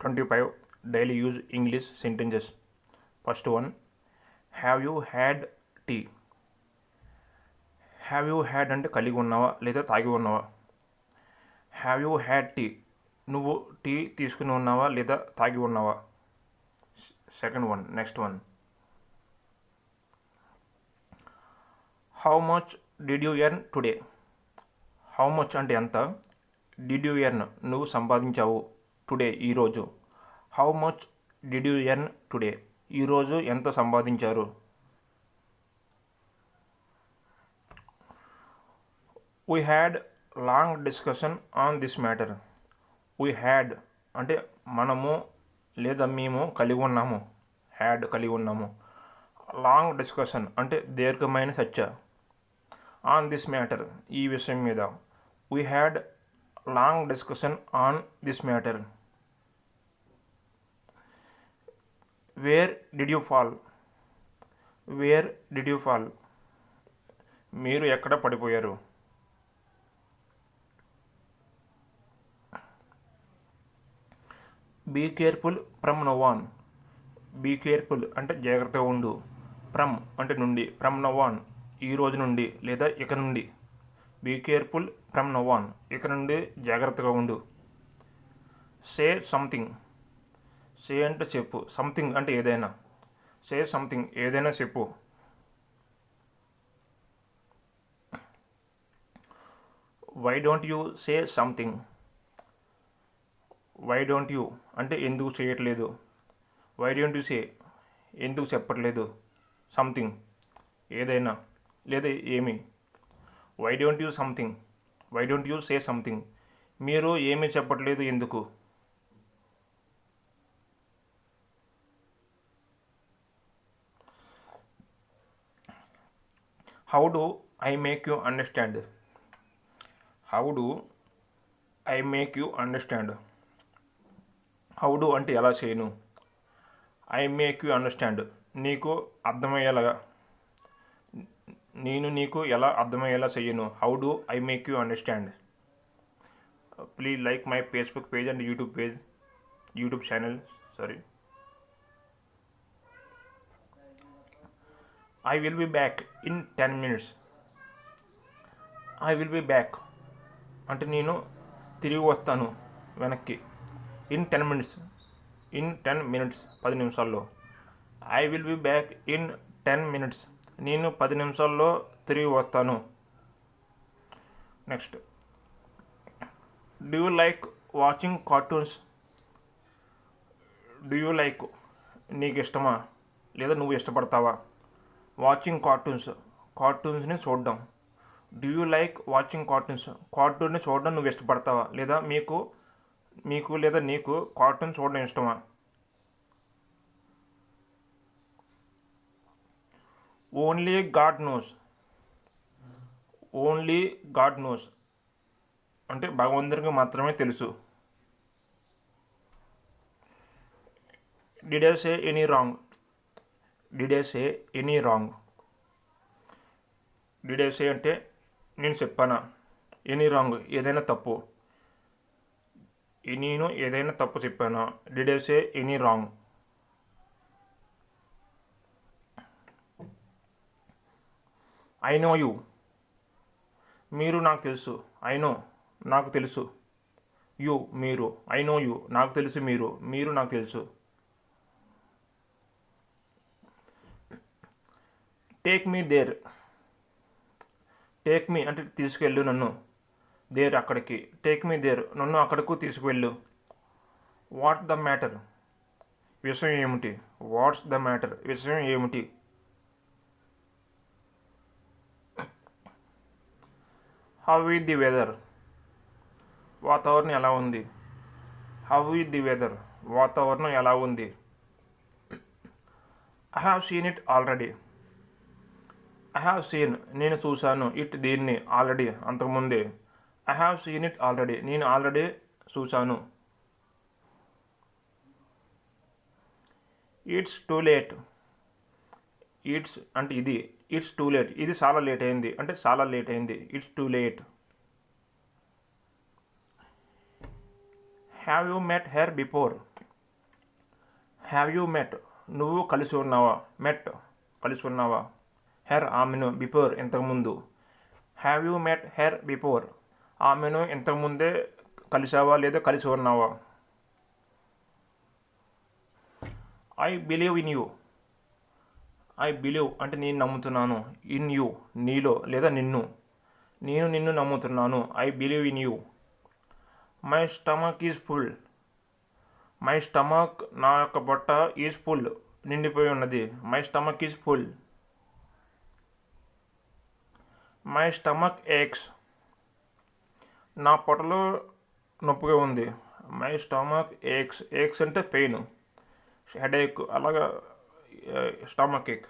25 daily use English sentences. First one, have you had tea? Have you had అంటే కలిగి ఉన్నావా లేదా తాగి ఉన్నావా. హ్యావ్ యూ హ్యాడ్ టీ, నువ్వు టీ తీసుకుని ఉన్నావా లేదా తాగి ఉన్నావా. Second one, next one, how much did you earn today. How much అంటే ఎంత, డిడ్ యూ ఎర్న్ నువ్వు సంపాదించావు, టుడే ఈరోజు. How much did you earn today, ఈరోజు ఎంత సంపాదించారు. We had long discussion on this matter. We had అంటే మనము లేదా మేము కలిగి ఉన్నాము, హ్యాడ్ కలిగి ఉన్నాము. లాంగ్ డిస్కషన్ అంటే దీర్ఘమైన చర్చ. ఆన్ దిస్ మ్యాటర్ ఈ విషయం మీద. We had long discussion on this matter. Where did you fall. Where did you fall, మీరు ఎక్కడ పడిపోయారు. Be careful from now on. Be careful అంటే జాగ్రత్తగా ఉండు. ఫ్రమ్ అంటే నుండి, ఫ్రమ్ నౌ ఆన్ ఈ రోజు నుండి లేదా ఇక నుండి. Be careful from now on ఇక నుండి జాగ్రత్తగా ఉండు. Say something. సే అంటే చెప్పు, సంథింగ్ అంటే ఏదైనా. సే సంథింగ్ ఏదైనా చెప్పు. Why don't you say something. Why don't you అంటే ఎందుకు చేయట్లేదు. వై డోంట్ యూ సే ఎందుకు చెప్పట్లేదు. సంథింగ్ ఏదైనా లేదా ఏమి. Why don't you something, why don't you say something, మీరు ఏమీ చెప్పట్లేదు ఎందుకు. How do I make you understand. How do I make you understand. How do అంటే ఎలా చేయను. ఐ మేక్ యూ అండర్స్టాండ్ నీకు అర్థమయ్యేలాగా, నేను నీకు ఎలా అర్థమయ్యేలా చెయ్యను. How do I make you understand. Please like my Facebook page and YouTube channel. Sorry. I will be back in 10 minutes. I will be back అంటే నేను తిరిగి వస్తాను వెనక్కి. ఇన్ 10 minutes, ఇన్ 10 minutes 10 నిమిషాల్లో. I will be back in 10 minutes, నేను 10 నిమిషాల్లో తిరిగి వస్తాను. Next, do you like watching cartoons. Do you like నీకు ఇష్టమా లేదా నువ్వు ఇష్టపడతావా. వాచింగ్ కార్టూన్స్ కార్టూన్స్ని చూడడం. Do you like watching cartoons కార్టూన్ని చూడడం నువ్వు ఇష్టపడతావా లేదా మీకు లేదా నీకు కార్టూన్ చూడడం ఇష్టమా. Only God knows. Only God knows అంటే భగవంతునికి మాత్రమే తెలుసు. Did I say any wrong. Did I say any wrong. Did I say అంటే నేను చెప్పానా. ఎనీ రాంగ్ ఏదైనా తప్పు. నేను ఏదైనా తప్పు చెప్పానా. Did I say any wrong. I know you. మీరు నాకు తెలుసు. ఐ నో నాకు తెలుసు. యూ మీరు. ఐ నో యూ నాకు తెలుసు మీరు నాకు తెలుసు. Take me there. Take me అంటే తీసుకెళ్ళు నన్ను. దేర్ అక్కడికి. టేక్ మీ దేర్ నన్ను అక్కడకు తీసుకువెళ్ళు. వాట్ ద మ్యాటర్ విషయం ఏమిటి. వాట్స్ ద మ్యాటర్ విషయం ఏమిటి. హౌ ఈజ్ ది వెదర్ వాతావరణం ఎలా ఉంది. హౌ ఈజ్ ది వెదర్ వాతావరణం ఎలా ఉంది. I have seen it already. I have seen నేను చూశాను. ఇట్ దీన్ని ఆల్రెడీ అంతకుముందే. I have seen it already నేను ఆల్రెడీ చూశాను. It's too late. ఇట్స్ అంటే ఇది. ఇట్స్ టూ లేట్ ఇది చాలా లేట్ అయింది అంటే చాలా లేట్ అయింది. It's too late. Have you met her before. Have you met, నువ్వు కలిసి ఉన్నావా, మెట్ కలిసి ఉన్నావా. హెర్, ఆమెను, బిఫోర్ ఇంతకుముందు. Have you met her before, ఆమెను ఇంతకుముందే కలిసావా లేదా కలిసి ఉన్నావా. I believe in you, I believe అంటే నేను నమ్ముతున్నాను, ఇన్ యూ నీలో లేదా నిన్ను, నేను నిన్ను నమ్ముతున్నాను. I believe in you. My stomach is full, my stomach నా యొక్క పొట్ట ఈజ్ ఫుల్ నిండిపోయి ఉన్నది. My stomach is full. My stomach aches, నా పొట్టలో నొప్పిగా ఉంది. మై స్టమక్ ఏక్స్, ఏక్స్ అంటే పెయిన్, హెడేక్ అలాగా. స్టమక్ ఏక్,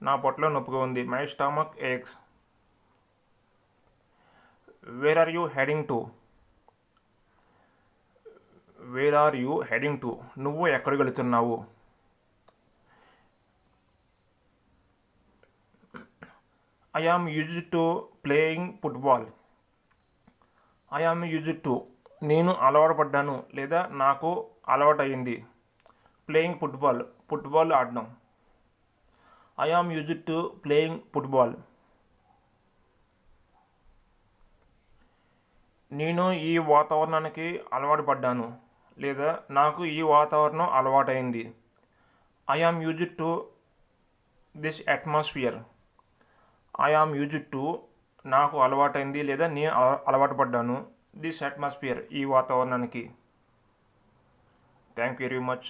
నా పొట్టలో నొప్పిగా ఉంది. My stomach aches. Where are you heading to, where are you heading to, నువ్వు ఎక్కడికి వెళుతున్నావు. I am used to playing football, I am used to నేను అలవాటు పడ్డాను లేదా నాకు అలవాటయింది. ప్లేయింగ్ ఫుట్బాల్, ఫుట్బాల్ ఆడడం. I am used to playing football. నేను ఈ వాతావరణానికి అలవాటు పడ్డాను లేదా నాకు ఈ వాతావరణం అలవాటైంది. I am used to this atmosphere. I am used to నాకు అలవాటైంది లేదా నేను అలవాటు పడ్డాను దిస్ అట్మాస్ఫియర్ ఈ వాతావరణానికి. Thank you very much.